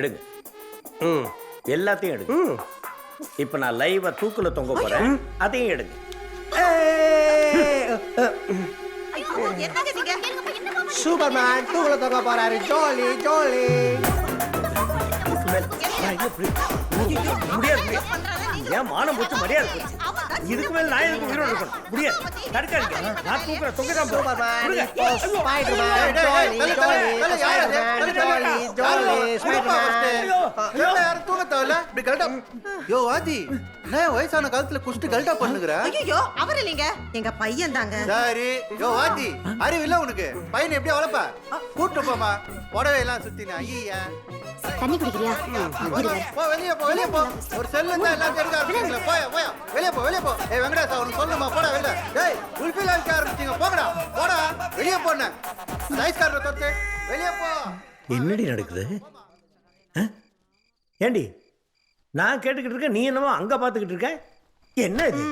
எடுங்க. எல்லாத்தையும் எடுங்க. இப்ப நான் லைவா தூக்குல தொங்க போறேன், அதையும் எடுங்க. சூப்பர்மேன் தூக்குல தொங்க போறாரு. ஜோலி ஜோலி. முடியாது. ஏன் மானம் போச்சு, மரியாதை போச்சு. இதுக்கு மேல நான் எதுக்கு உயிரோடு இருக்கணும்? முடியாது. தடுக்காதீங்க. நான் தூக்குற தொங்க தான் சூப்பர்மேன் ஸ்பைடர்மேன் ஜோலி ஜோலி ஸ்பைடர்மேன் ஜோலி ஸ்பைடர்மேன். யாரும் தூங்க தேவையில்ல. இப்படி கரெக்டா. யோ ஆதி, நான் வயசான காலத்துல குஷ்டு கரெக்டா பண்ணுகிற. ஐயோ அவர் இல்லைங்க, எங்க பையன் தாங்க. சரி. யோ ஆதி, அறிவில்ல உனக்கு? பையனை எப்படி வளர்ப்ப? கூட்டு போமா. புடவை எல்லாம் சுத்தின ஐயா. தண்ணி குடிக்கிறியா? போ வெளியே போ, வெளியே போ. ஒரு செல்லு தான் எல்லாத்தையும் எடுக்க ஆரம்பிச்சீங்களா? போயா போயா, வெளியே போ, வெளியே போ. ஏய் வெங்கடேஷ், அவனுக்கு சொல்லுமா, போடா வெளியே. டேய் உல்ஃபில் அடிக்க ஆரம்பிச்சீங்க, போங்கடா போடா வெளியே போன. சைஸ்காரரை தொட்டு வெளியே போ. என்னடி நடக்குது? ஏண்டி நான் கேட்டுக்கிட்டு இருக்கேன், நீ என்னமோ அங்க பாத்துக்கிட்டு இருக்க. என்ன இது?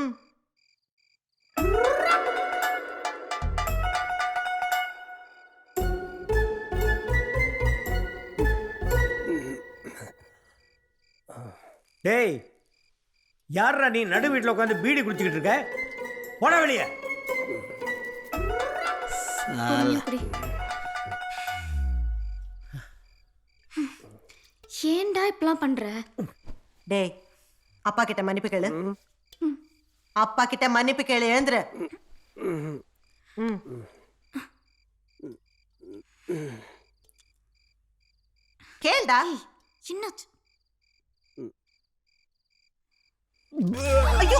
டேய் யாரா நீ நடு வீட்டில் உட்காந்து பீடி குடிச்சுக்கிட்டு இருக்க? போட வெளியே. ஏன்டா இப்பெல்லாம் பண்ற? டேய் அப்பா கிட்ட மன்னிப்பு கேளு. அப்பா கிட்ட மன்னிப்பு கேளு. எழுந்துரு. கேள்டா. என்னாச்சு? ஐயோ